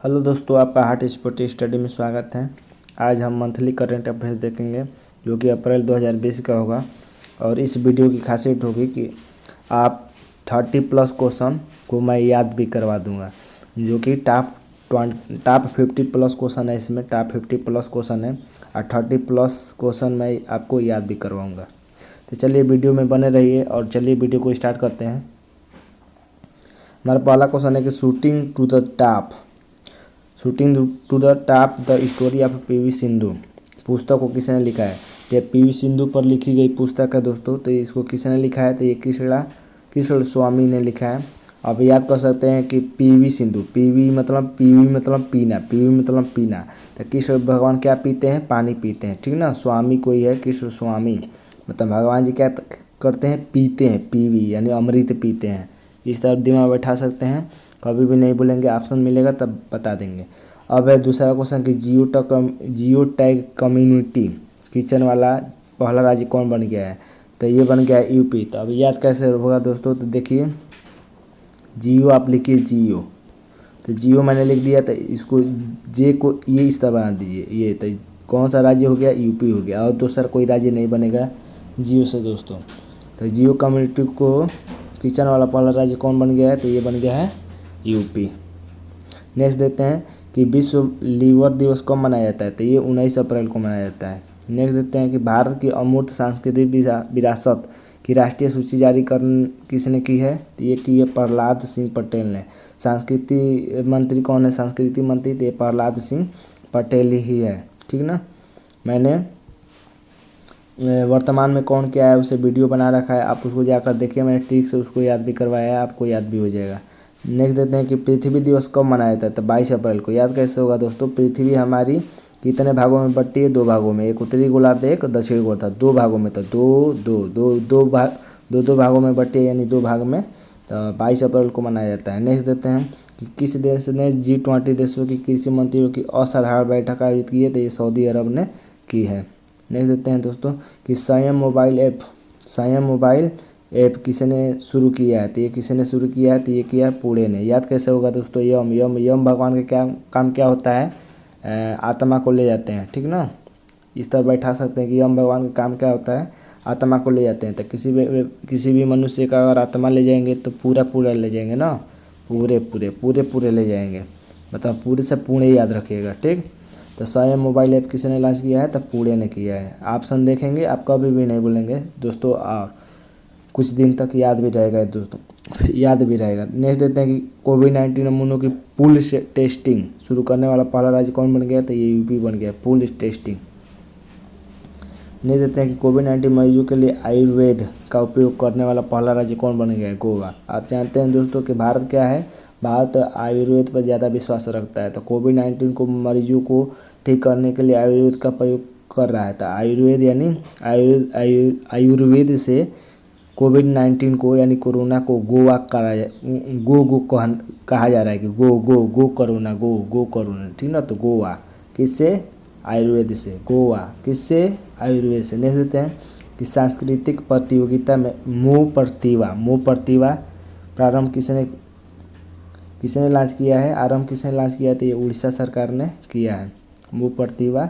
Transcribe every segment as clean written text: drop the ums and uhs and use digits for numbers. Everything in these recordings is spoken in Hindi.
हेलो दोस्तों, आपका हार्ट स्पोर्ट स्टडी में स्वागत है। आज हम मंथली करंट अफेयर्स देखेंगे जो कि अप्रैल 2020 का होगा। और इस वीडियो की खासियत होगी कि आप 30+ क्वेश्चन को मैं याद भी करवा दूंगा, जो कि टॉप 50+ क्वेश्चन है। इसमें टॉप 50+ क्वेश्चन है और 30+ क्वेश्चन मैं आपको याद भी करवाऊँगा। तो चलिए वीडियो में बने रहिए और चलिए वीडियो को स्टार्ट करते हैं। हमारा पहला क्वेश्चन है कि shooting to the top the story of P V. Sindhu पुस्तक को किसने लिखा है। ये पी.वी. सिंधु पर लिखी गई पुस्तक है दोस्तों। तो इसको किसने लिखा है, तो ये कृष्ण स्वामी ने लिखा है। अब याद कर सकते हैं कि पी.वी. सिंधु, पी.वी. मतलब पीना, पी.वी. मतलब पीना। तो कृष्ण भगवान क्या पीते हैं, पानी पीते हैं, ठीक ना। स्वामी कोई है, कृष्ण स्वामी मतलब भगवान जी क्या करते हैं, पीते हैं, पी.वी. यानी अमृत पीते हैं। इस तरफ दिमाग बैठा सकते हैं, कभी भी नहीं भूलेंगे। ऑप्शन मिलेगा तब बता देंगे। अब है दूसरा क्वेश्चन कि जियो टैग कम्युनिटी किचन वाला पहला राज्य कौन बन गया है। तो ये बन गया है यूपी। तो अब याद कैसे होगा दोस्तों, तो देखिए जियो आप लिखिए जियो, तो जियो मैंने लिख दिया। तो इसको जे को ये इस तरह बना दीजिए, ये तो कौन सा राज्य हो गया, यूपी हो गया। और दूसरा कोई राज्य नहीं बनेगा जियो से दोस्तों। तो जियो कम्युनिटी को किचन वाला पहला राज्य कौन बन गया है, तो ये बन गया है यूपी। नेक्स्ट देखते हैं कि विश्व लीवर दिवस कब मनाया जाता है। तो ये 19 अप्रैल को मनाया जाता है। नेक्स्ट देखते हैं कि भारत की अमूर्त सांस्कृतिक विरासत की राष्ट्रीय सूची जारी किसने की है। तो ये की है प्रहलाद सिंह पटेल ने। संस्कृति मंत्री कौन है, संस्कृति मंत्री, तो ये प्रहलाद सिंह पटेल ही है, ठीक ना। मैंने वर्तमान में कौन क्या है उसे वीडियो बना रखा है, आप उसको जाकर देखिए। मैंने ट्रिक से उसको याद भी करवाया है, आपको याद भी हो जाएगा। नेक्स्ट देते हैं कि पृथ्वी दिवस कब मनाया जाता है। तो 22 अप्रैल को। याद कैसे होगा दोस्तों, पृथ्वी हमारी कितने भागों में बंटी है, 2 भागों में। एक उत्तरी गोलार्ध, एक दक्षिणी गोलार्ध, 2 भागों में। तो दो भागों में बंटी है, यानी 2 भाग में। तो 22 अप्रैल को मनाया जाता है। नेक्स्ट देते हैं कि किस देश ने G20 देशों की कृषि मंत्रियों की असाधारण बैठक आयोजित की है। तो ये सऊदी अरब ने की है। नेक्स्ट देते हैं दोस्तों कि स्वयं मोबाइल ऐप किसने शुरू किया है। तो ये किसने शुरू किया है, तो ये किया पुणे ने। याद कैसे होगा दोस्तों, यम भगवान का क्या काम क्या होता है, आत्मा को ले जाते हैं, ठीक ना। इस तरह बैठा सकते हैं कि यम भगवान का काम क्या होता है, आत्मा को ले जाते हैं। तो किसी भी मनुष्य का अगर आत्मा ले जाएंगे तो पूरा ले जाएंगे ना, पूरे ले जाएंगे, मतलब पूरे से पुणे याद रखिएगा, ठीक। तो स्वयं मोबाइल ऐप किसने लॉन्च किया है, तो पुणे ने किया है। ऑप्शन देखेंगे आप कभी भी नहीं भूलेंगे दोस्तों, और कुछ दिन तक याद भी रहेगा दोस्तों, याद भी रहेगा। नेक्स्ट देते हैं कि कोविड-19 नमूनों की पूल टेस्टिंग शुरू करने वाला पहला राज्य कौन बन गया, तो ये यूपी बन गया, पूल टेस्टिंग। नेक्स्ट देते हैं कि कोविड-19 मरीजों के लिए आयुर्वेद का उपयोग करने वाला पहला राज्य कौन बन गया है, गोवा। आप जानते हैं दोस्तों कि भारत क्या है, भारत आयुर्वेद पर ज़्यादा विश्वास रखता है। तो कोविड-19 को मरीजों को ठीक करने के लिए आयुर्वेद का प्रयोग कर रहा है। तो आयुर्वेद यानी आयुर्वेद से कोविड-19 को यानी कोरोना को गोवा कहा जा रहा है कि गो कोरोना, ठीक ना। तो गोवा किससे, आयुर्वेद से। गोवा किससे, आयुर्वेद से। नेक्स्ट देते हैं कि सांस्कृतिक प्रतियोगिता में मुँह प्रतिभा प्रारंभ किसने लॉन्च किया है, आरंभ किसने लॉन्च किया है, तो ये उड़ीसा सरकार ने किया है, मुँह प्रतिभा।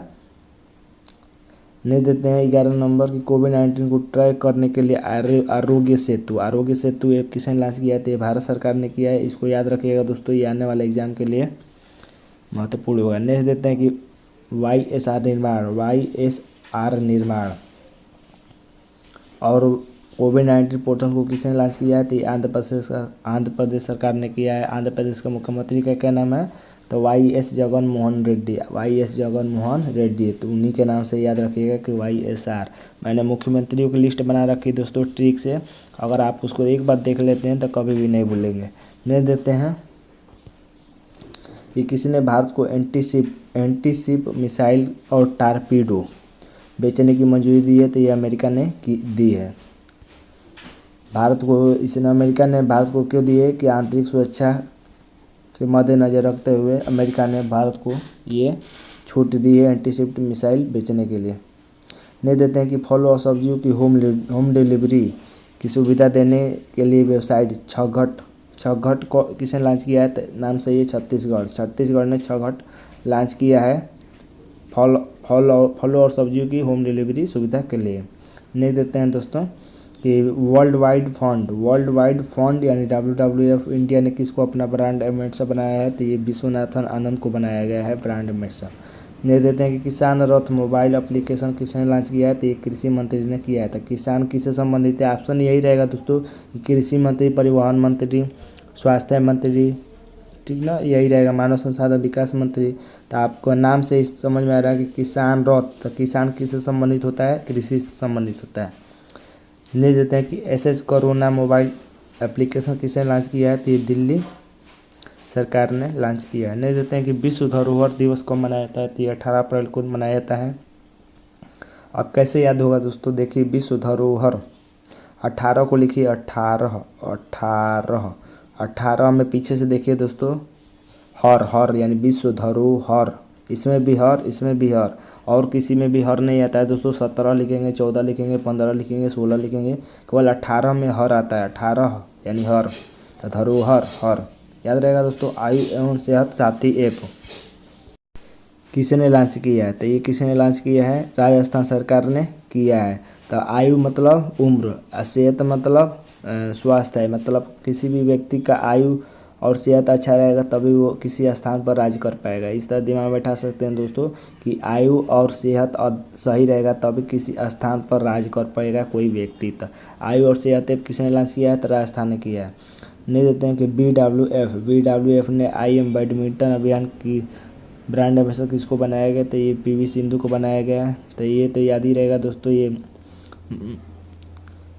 नहीं देते हैं 11 नंबर की कोविड-19 को ट्रैक करने के लिए आरोग्य सेतु ऐप किसने लॉन्च किया है, तो ये भारत सरकार ने किया है। इसको याद रखिएगा दोस्तों, ये आने वाले एग्जाम के लिए महत्वपूर्ण होगा। नेक्स्ट देते हैं कि YSR निर्माण और कोविड-19 पोर्टल को किसने लॉन्च किया है, तो ये आंध्र प्रदेश सरकार ने किया है। आंध्र प्रदेश का मुख्यमंत्री का क्या नाम है, तो YS जगन मोहन रेड्डी। तो उन्हीं के नाम से याद रखिएगा कि YSR। मैंने मुख्यमंत्रियों की लिस्ट बना रखी दोस्तों ट्रिक से, अगर आप उसको एक बार देख लेते हैं तो कभी भी नहीं भूलेंगे। नहीं देते हैं कि किसी ने भारत को एंटीशिप मिसाइल और टारपीडो बेचने की मंजूरी दी है, तो ये अमेरिका ने दी है। अमेरिका ने भारत को क्यों दी है कि आंतरिक सुरक्षा के मद्देनज़र रखते हुए अमेरिका ने भारत को ये छूट दी है एंटीशिप मिसाइल बेचने के लिए। नहीं देते हैं कि फल और सब्जियों की होम डिलीवरी की सुविधा देने के लिए वेबसाइट छघट को किसने लॉन्च किया है, तो नाम सही है छत्तीसगढ़। छत्तीसगढ़ ने छघट लॉन्च किया है फल और सब्जियों की होम डिलीवरी सुविधा के लिए। नहीं देते हैं दोस्तों कि वर्ल्ड वाइड फंड यानी WWF इंडिया ने किसको अपना ब्रांड एम्बेसडर बनाया है, तो ये विश्वनाथन आनंद को बनाया गया है ब्रांड एम्बेसडर। नहीं देते हैं कि किसान रथ मोबाइल एप्लीकेशन किसने लॉन्च किया है, तो ये कृषि मंत्री ने किया है। तो किसान किससे संबंधित है, ऑप्शन यही रहेगा दोस्तों कि कृषि मंत्री, परिवहन मंत्री, स्वास्थ्य मंत्री, ठीक ना, यही रहेगा, मानव संसाधन विकास मंत्री। तो आपको नाम से ही समझ में आ रहा है कि किसान रथ, तो किसान किससे संबंधित होता है, कृषि से संबंधित होता है। नहीं देते हैं कि SS कोरोना मोबाइल एप्लीकेशन किसने लॉन्च किया है, तो ये दिल्ली सरकार ने लॉन्च किया है। नहीं देते हैं कि विश्व धरोहर दिवस कब मनाया जाता है, तो ये 18 अप्रैल को मनाया जाता है। अब कैसे याद होगा दोस्तों, देखिए विश्व धरोहर 18 को लिखिए, 18 में पीछे से देखिए दोस्तों हर यानी विश्व धरोहर, इसमें भी हर, इसमें भी हर, और किसी में भी हर नहीं आता है दोस्तों। 17 लिखेंगे, 14 लिखेंगे, 15 लिखेंगे, 16 लिखेंगे, केवल 18 में हर आता है। 18 यानी हर, तो धरोहर हर याद रहेगा दोस्तों। आयु एवं सेहत साथी ऐप किसने लॉन्च किया है, तो ये किसने लॉन्च किया है, राजस्थान सरकार ने किया है। तो आयु मतलब उम्र, सेहत मतलब स्वास्थ्य है, मतलब किसी भी व्यक्ति का आयु और सेहत अच्छा रहेगा तभी वो किसी स्थान पर राज कर पाएगा। इस तरह दिमाग में बैठा सकते हैं दोस्तों कि आयु और सेहत सही रहेगा तभी किसी स्थान पर राज कर पाएगा कोई व्यक्ति। तो आयु और सेहत ऐप किसने लॉन्च किया है, तो राजस्थान ने किया है। नहीं देते हैं कि BWF ने IM बैडमिंटन अभियान की ब्रांड एम्बेसडर किसको बनाया गया, तो ये PV सिंधु को बनाया गया है। तो ये तो याद ही रहेगा दोस्तों, ये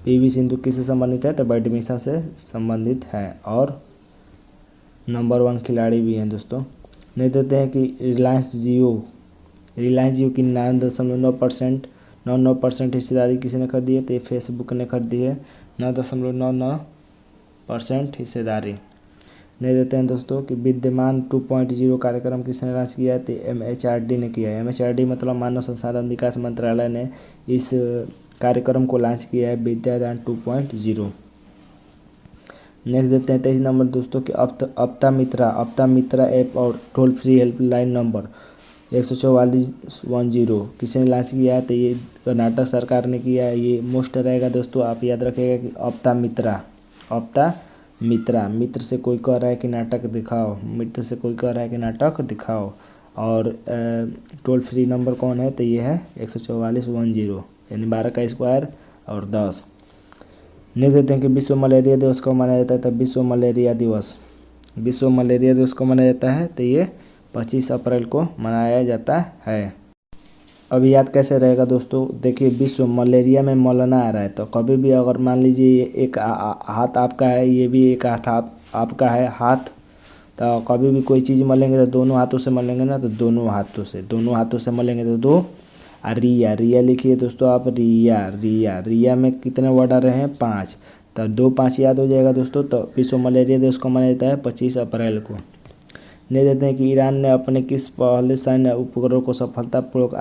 PV सिंधु किससे संबंधित है, तो बैडमिंटन से संबंधित है और नंबर 1 खिलाड़ी भी हैं दोस्तों। नहीं देते हैं कि रिलायंस जियो की 9.99% हिस्सेदारी किसने खरीदी है, तो ये फेसबुक ने खरीदी है 9.99% हिस्सेदारी। नहीं देते हैं दोस्तों कि विद्यमान 2.0 कार्यक्रम किसने लॉन्च किया है, तो MHRD ने किया है। MHRD मतलब मानव संसाधन विकास मंत्रालय ने इस कार्यक्रम को लॉन्च किया है, विद्यादान 2.0। नेक्स्ट देते हैं 23 नंबर दोस्तों कि अपता मित्रा ऐप और टोल फ्री हेल्पलाइन नंबर 14410 किसने लॉन्च किया है, तो ये कर्नाटक सरकार ने किया है। ये मोस्ट रहेगा दोस्तों, आप याद रखिएगा कि अपता मित्रा, मित्र से कोई कह रहा है कि नाटक दिखाओ, मित्र से कोई कह रहा है कि नाटक दिखाओ। और टोल फ्री नंबर कौन है, तो ये है 14410 यानी 12 का स्क्वायर और 10। नहीं देते हैं कि विश्व मलेरिया दिवस कब मनाया जाता है, तो विश्व मलेरिया दिवस कब मनाया जाता है, तो ये 25 अप्रैल को मनाया जाता है। अब याद कैसे रहेगा दोस्तों, देखिए विश्व मलेरिया में मौलाना आ रहा है, तो कभी भी अगर मान लीजिए ये एक हाथ आपका है, ये भी एक हाथ आपका है हाथ, तो कभी भी कोई चीज़ मलेंगे तो दोनों हाथों से मलेंगे ना, तो दोनों हाथों से मलेंगे तो दो। रिया लिखिए दोस्तों आप, रिया में कितने वर्ड आ रहे हैं, 5, तो 2 5 याद हो जाएगा दोस्तों। तो विश्व मलेरिया दिवस को मनाया जाता है 25 अप्रैल को। नहीं देते हैं कि ईरान ने अपने किस पहले सैन्य उपग्रह को सफलतापूर्वक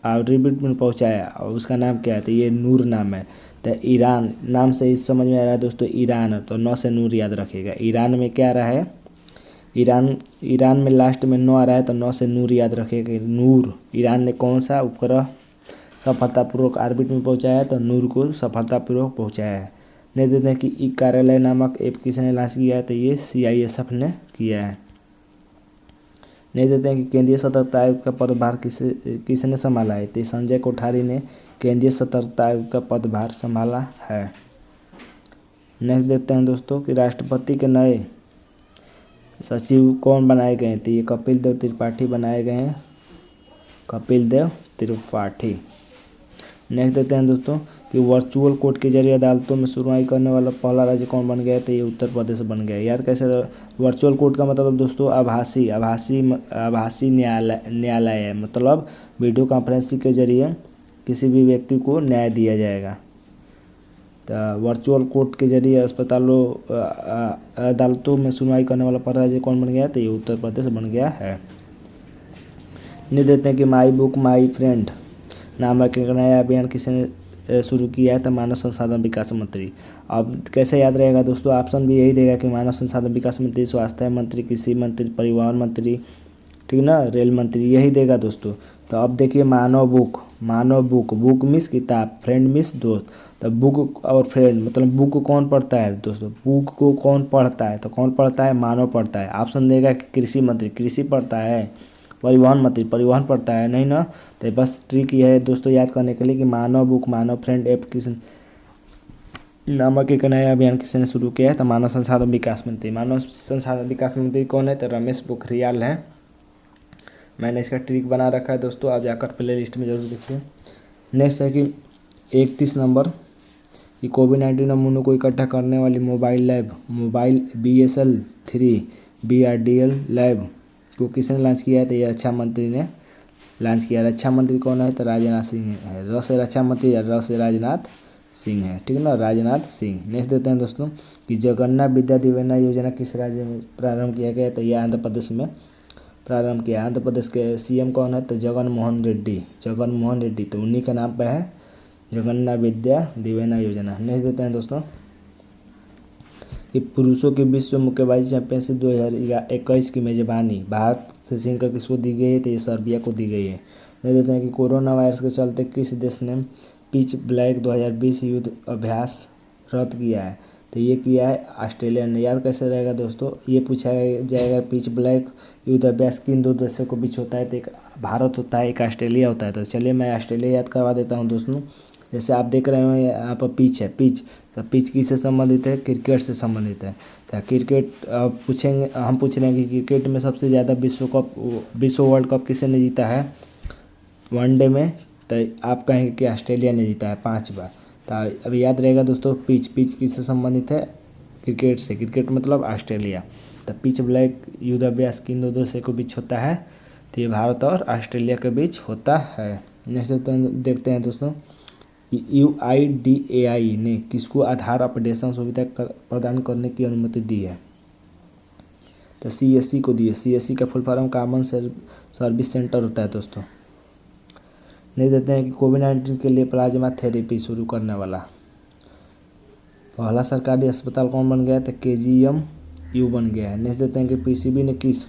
ऑर्बिट में पहुंचाया और उसका नाम क्या है, तो ये नूर नाम है। तो ईरान नाम से ही समझ में आ रहा है दोस्तों, ईरान, तो 9 से नूर याद रखिएगा। ईरान में क्या आ रहा है, ईरान में लास्ट में 9 आ रहा है, तो 9 से नूर याद रखिएगा। नूर, ईरान ने कौन सा उपग्रह सफलतापूर्वक ऑर्बिट में पहुंचाया है, तो नूर को सफलतापूर्वक पहुंचाया है। नहीं देते हैं कि ई कार्यालय नामक ऐप किसने लॉन्च किया है, तो ये CISF ने किया है। नहीं देते हैं कि केंद्रीय सतर्कता आयोग का पदभार किसने संभाला है, तो संजय कोठारी ने केंद्रीय सतर्कता आयोग का पदभार संभाला है। नेक्स्ट देखते हैं दोस्तों कि राष्ट्रपति के नए सचिव कौन बनाए गए हैं, तो ये कपिल देव त्रिपाठी बनाए गए हैं, कपिल देव त्रिपाठी। नेक्स्ट देखते हैं दोस्तों कि वर्चुअल कोर्ट के जरिए अदालतों में सुनवाई करने वाला पहला राज्य कौन बन गया है, तो ये उत्तर प्रदेश बन गया। याद कैसे, वर्चुअल कोर्ट का मतलब दोस्तों आभासी न्यायालय है, मतलब वीडियो कॉन्फ्रेंसिंग के जरिए किसी भी व्यक्ति को न्याय दिया जाएगा। तो वर्चुअल कोर्ट के जरिए अदालतों में सुनवाई करने वाला पहला राज्य कौन बन गया है, तो ये उत्तर प्रदेश बन गया है। नहीं देते हैं कि माई बुक माई फ्रेंड नामक एक नया अभियान किसने शुरू किया है? तो मानव संसाधन विकास मंत्री। अब कैसे याद रहेगा दोस्तों, ऑप्शन भी यही देगा कि मानव संसाधन विकास मंत्री, स्वास्थ्य मंत्री, कृषि मंत्री, परिवहन मंत्री, ठीक ना, रेल मंत्री, यही देगा दोस्तों। तो अब देखिए मानव बुक मीन्स किताब, फ्रेंड मीन्स दोस्त। तो बुक और फ्रेंड मतलब बुक को कौन पढ़ता है दोस्तों, बुक को कौन पढ़ता है? तो कौन पढ़ता है? मानव पढ़ता है। ऑप्शन देगा कि कृषि मंत्री, कृषि पढ़ता है। परिवहन मंत्री, परिवहन पढ़ता है, नहीं ना। तो बस ट्रिक ये है दोस्तों याद करने के लिए कि मानव बुक, मानव फ्रेंड ऐप किस नामक एक नया अभियान किसने शुरू किया है? तो मानव संसाधन विकास मंत्री। मानव संसाधन विकास मंत्री कौन है? तो रमेश पोखरियाल हैं। मैंने इसका ट्रिक बना रखा है दोस्तों, आप जाकर प्ले लिस्ट में जरूर देखिए। नेक्स्ट है कि 31 नंबर कि कोविड-19 नमूनों को इकट्ठा करने वाली मोबाइल BSL 3 BRDL लैब को किसने लॉन्च किया है? तो ये रक्षा मंत्री ने लॉन्च किया। रक्षा मंत्री कौन है? तो राजनाथ सिंह है। र से रक्षा मंत्री या र से राजनाथ सिंह है, ठीक ना, राजनाथ सिंह। नेक्स्ट देते हैं दोस्तों कि जगन्नाथ विद्या दिवेना योजना किस राज्य में प्रारंभ किया गया? तो ये आंध्र प्रदेश में प्रारंभ किया। आंध्र प्रदेश के CM कौन है? तो जगन मोहन रेड्डी। तो उन्हीं के नाम पर है जगन्नाथ विद्या दिवेना योजना। नेक्स्ट देते हैं दोस्तों कि पुरुषों के विश्व मुक्केबाजी चैंपियनशिप 2021 की मेजबानी भारत से छीनकर किसको दी गई है? तो ये सर्बिया को दी गई है। नेक्स्ट देते हैं कि कोरोना वायरस के चलते किस देश ने पिच ब्लैक 2020 युद्ध अभ्यास रद्द किया है? तो ये किया है ऑस्ट्रेलिया ने। याद कैसे रहेगा दोस्तों, ये पूछा जाएगा पिच ब्लैक युद्ध अभ्यास किन दो देशों के बीच होता है? तो एक भारत होता है, एक ऑस्ट्रेलिया होता है। तो चलिए मैं ऑस्ट्रेलिया याद करवा देता हूँ दोस्तों। जैसे आप देख रहे हो यहाँ पर पिच है, तो पिच किससे संबंधित है? क्रिकेट से संबंधित है। तो क्रिकेट हम पूछ रहे हैं कि क्रिकेट में सबसे ज़्यादा विश्व वर्ल्ड कप किसने जीता है वनडे में? तो आप कहेंगे कि ऑस्ट्रेलिया ने जीता है 5 बार। तो अब याद रहेगा दोस्तों पिच किससे संबंधित है? क्रिकेट से। क्रिकेट मतलब ऑस्ट्रेलिया। तो पिच ब्लैक युद्ध अभ्यास किन दो देशों के बीच होता है? तो ये भारत और ऑस्ट्रेलिया के बीच होता है। नेक्स्ट देखते हैं दोस्तों कि UIDAI ने किसको आधार अपडेशन सुविधा प्रदान करने की अनुमति दी है? तो CSC को दी है। CSC का full form common service centre होता है दोस्तों। नहीं देते हैं कि कोविड-19 के लिए प्लाज्मा थेरेपी शुरू करने वाला पहला सरकारी अस्पताल कौन बन गया है? तो KGMU बन गया है। नेक्स्ट देते हैं कि PCB ने किस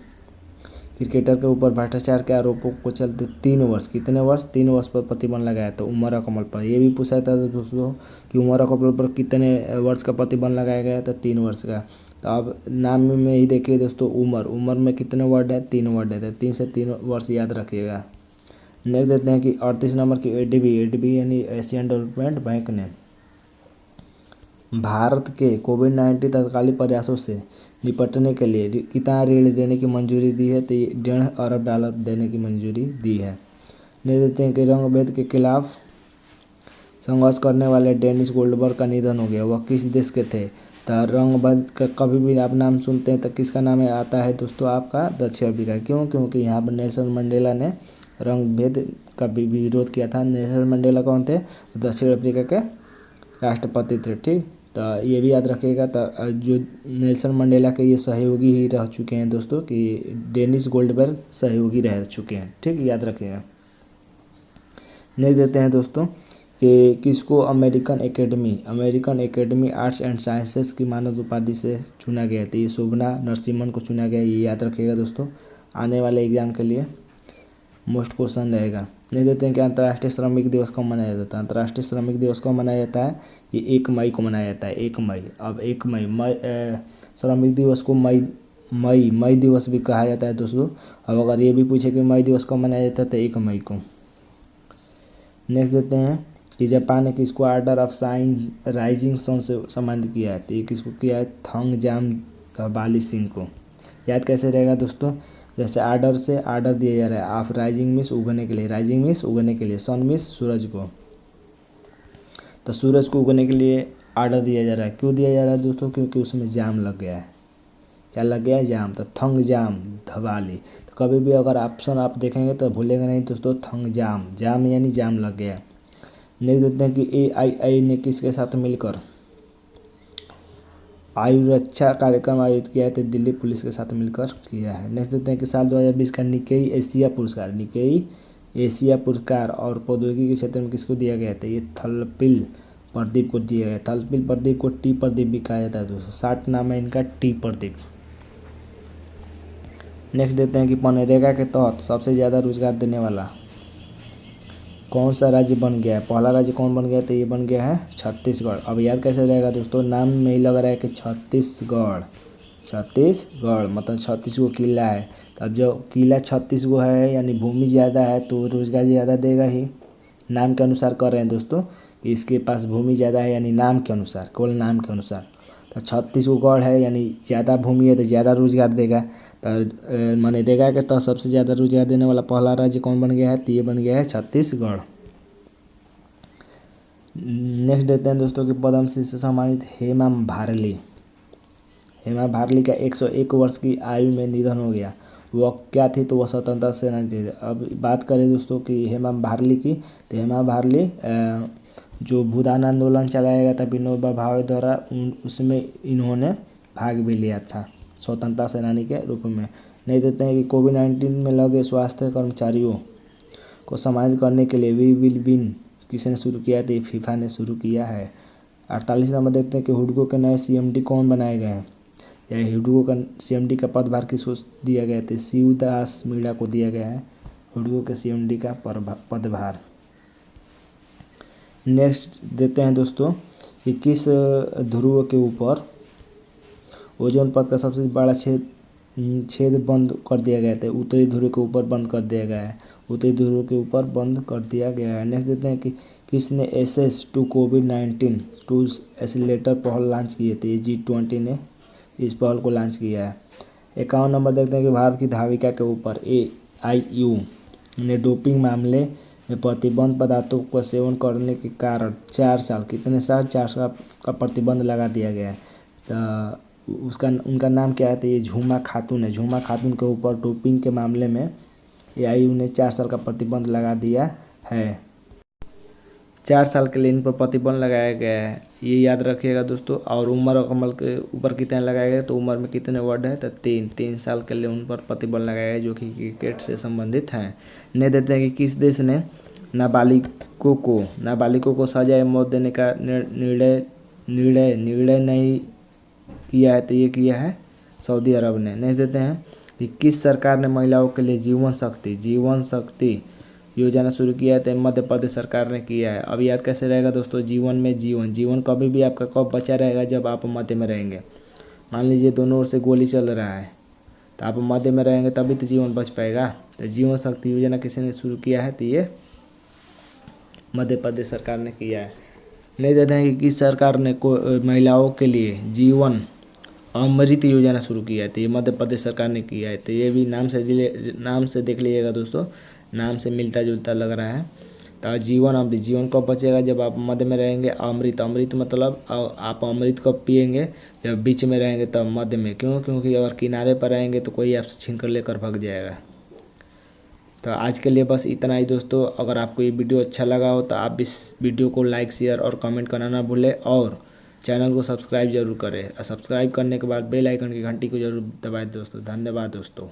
क्रिकेटर के ऊपर भ्रष्टाचार के आरोपों को चलते 3 वर्ष, कितने वर्ष? 3 वर्ष पर प्रतिबंध लगाया। तो उमर अकमल पर। ये भी पूछा था दोस्तों कि उमर अकमल पर कितने वर्ष का प्रतिबंध लगाया गया? तो 3 वर्ष का। तो अब नाम में ही देखिए दोस्तों उमर में कितने वर्ड है? 3 वर्ड है। तो 3 से 3 वर्ष याद रखिएगा। नेक्स्ट देते हैं कि 38 नंबर की ADB यानी एशियन डेवलपमेंट बैंक ने भारत के कोविड-19 तत्कालीन प्रयासों से निपटने के लिए कितना ऋण देने की मंजूरी दी है? तो $1.5 अरब देने की मंजूरी दी है। नहीं देते हैं कि रंगभेद के खिलाफ संघर्ष करने वाले डेनिस गोल्डबर्ग का निधन हो गया। वह किस देश के थे? तो रंगभेद का कभी भी आप नाम सुनते हैं तो किसका नाम आता है दोस्तों? आपका दक्षिण अफ्रीका। क्यों? क्योंकि यहाँ पर नेल्सन मंडेला ने रंगभेद का विरोध किया था। नेल्सन मंडेला कौन थे? दक्षिण अफ्रीका के राष्ट्रपति थे, ठीक। तो ये भी याद रखिएगा। तो जो नेल्सन मंडेला के ये सहयोगी ही रह चुके हैं दोस्तों कि डेनिस गोल्डबर्ग सहयोगी रह चुके हैं, ठीक, याद रखिएगा। नेक्स्ट देते हैं दोस्तों कि किसको American academy arts and sciences की मानद उपाधि से चुना गया? तो ये शोभना नरसिम्हन को चुना गया। ये याद रखिएगा दोस्तों, आने वाले एग्जाम के लिए मोस्ट क्वेश्चन रहेगा। नहीं देते हैं कि अंतर्राष्ट्रीय श्रमिक दिवस कब मनाया जाता है? अंतर्राष्ट्रीय श्रमिक दिवस कब मनाया जाता है? ये 1 मई को मनाया जाता है। 1 मई। अब 1 मई श्रमिक दिवस को मई दिवस भी कहा जाता है दोस्तों। अब अगर ये भी पूछे कि मई दिवस कब मनाया जाता है तो 1 मई को। नेक्स्ट देते हैं कि जापान ने किसको ऑर्डर ऑफ राइजिंग सन से सम्मानित किया है? तो ये किसको किया है? थंगजाम बाली सिंह को। याद कैसे रहेगा दोस्तों? जैसे आर्डर से ऑर्डर दिया जा रहा है ऑफ राइजिंग मीन्स उगने के लिए, सन मीन्स सूरज को। तो सूरज को उगने के लिए ऑर्डर दिया जा रहा है। क्यों दिया जा रहा है दोस्तों? क्योंकि उसमें जाम लग गया है। क्या लग गया है? जाम। तो थंगजाम धवाली। तो कभी भी अगर ऑप्शन आप देखेंगे तो भूलेंगे नहीं दोस्तों, थंगजाम, जाम यानी जाम लग गया। नेक्स्ट देखते हैं कि AII ने किसके साथ मिलकर आयु रक्षा कार्यक्रम आयोजित किया है? तो दिल्ली पुलिस के साथ मिलकर किया है। नेक्स्ट देखते हैं कि साल 2020 का निकेई एशिया पुरस्कार और प्रौद्योगिकी के क्षेत्र में किसको दिया गया था? ये थलपिल प्रदीप को दिया गया। थलपिल प्रदीप को टी प्रदीप भी कहा जाता है दोस्तों। शार्ट नाम है इनका टी प्रदीप। नेक्स्ट देखते हैं कि मनरेगा के तहत सबसे ज़्यादा रोजगार देने वाला कौन सा राज्य बन गया है? पहला राज्य कौन बन गया? तो ये बन गया है छत्तीसगढ़। अब यार कैसे रहेगा दोस्तों, नाम में ही लग रहा है कि छत्तीसगढ़ मतलब 36 गो किला है। तो अब जो किला 36 गो है यानी भूमि ज़्यादा है तो रोजगार ज़्यादा देगा ही। नाम के अनुसार कर रहे हैं दोस्तों कि इसके पास भूमि ज़्यादा है, यानी नाम के अनुसार, केवल नाम के अनुसार। तो 36 गो गढ़ है यानी ज़्यादा भूमि है तो ज़्यादा रोजगार देगा। तो मनरेगा के तहत सबसे ज़्यादा रोजगार देने वाला पहला राज्य कौन बन गया है? तो ये बन गया है छत्तीसगढ़। नेक्स्ट देखते हैं दोस्तों कि पद्मश्री से सम्मानित हेमा भारली का 101 वर्ष की आयु में निधन हो गया। वह क्या थी? तो वह स्वतंत्रता सेनानी थी। अब बात करें दोस्तों कि हेमा भारली की, तो हेमा भारली जो भूदान आंदोलन चलाया गया था विनोबा भावे द्वारा, उसमें इन्होंने भाग भी लिया था स्वतंत्रता सेनानी के रूप में। नहीं देते हैं कि कोविड-19 में लगे स्वास्थ्य कर्मचारियों को सम्मानित करने के लिए वी विल विन किसने शुरू किया? तो फीफा ने शुरू किया है। 48 नंबर देखते हैं कि हुडको के नए CMD कौन बनाए गए हैं? या हुडको का CMD का पदभार किसको दिया गया? तो शिवदास मीणा को दिया गया है हुडको के CMD का पदभार। नेक्स्ट देते हैं दोस्तों कि किस ध्रुव के ऊपर ओजोन परत का सबसे बड़ा छेद बंद कर दिया गया था? उत्तरी ध्रुव के ऊपर बंद कर दिया गया है। उत्तरी ध्रुव के ऊपर बंद कर दिया गया है। नेक्स्ट देते हैं कि किसने एसेस टू कोविड-19 टूल्स एक्सीलरेटर पहल लॉन्च की है? तो ये G20 ने इस पहल को लॉन्च किया है। 51 नंबर देखते हैं कि भारत की धाविका के ऊपर AIU ने डोपिंग मामले में प्रतिबंध पदार्थों का सेवन करने के कारण 4 साल, कितने साल? 4 साल का प्रतिबंध लगा दिया गया है। तो उनका नाम क्या है? तो ये झूमा खातून है। झूमा खातून के ऊपर डोपिंग के मामले में AIU ने 4 साल का प्रतिबंध लगा दिया है। 4 साल के लिए इन पर प्रतिबंध लगाया गया है, ये याद रखिएगा दोस्तों। और उम्र कमल के ऊपर कितने लगाया गया? तो उम्र में कितने वर्ड है? तो 3 साल के लिए उन पर प्रतिबंध लगाया गया जो कि क्रिकेट से संबंधित हैं। नहीं देते हैं कि किस देश ने नाबालिगों को सजा मौत देने का निर्णय नहीं किया है? तो ये किया है सऊदी अरब ने। नहीं देते हैं कि किस सरकार ने महिलाओं के लिए जीवन शक्ति योजना शुरू किया है? तो मध्य प्रदेश सरकार ने किया है। अब याद कैसे रहेगा दोस्तों, जीवन कभी भी आपका कब बचा रहेगा? जब आप मध्य में रहेंगे। मान लीजिए दोनों ओर से गोली चल रहा है तो आप मध्य में रहेंगे तभी तो जीवन बच पाएगा। तो जीवन शक्ति योजना किसने शुरू किया है? तो ये मध्य प्रदेश सरकार ने किया है। नहीं देते हैं कि किस सरकार ने महिलाओं के लिए जीवन अमृत योजना शुरू किया है? तो ये मध्य प्रदेश सरकार ने किया है। तो ये भी नाम से देख लीजिएगा दोस्तों, नाम से मिलता जुलता लग रहा है। तो जीवन कब बचेगा? जब आप मध्य में रहेंगे। अमृत मतलब आप अमृत कब पिएंगे? जब बीच में रहेंगे तब मध्य में। क्योंकि अगर किनारे पर रहेंगे तो कोई आपसे छीन कर लेकर भाग जाएगा। तो आज के लिए बस इतना ही दोस्तों। अगर आपको ये वीडियो अच्छा लगा हो तो आप इस वीडियो को लाइक, शेयर और कमेंट करना ना भूलें और चैनल को सब्सक्राइब जरूर करें। सब्सक्राइब करने के बाद बेल आइकन की घंटी को जरूर दबाएं दोस्तों। धन्यवाद दोस्तों।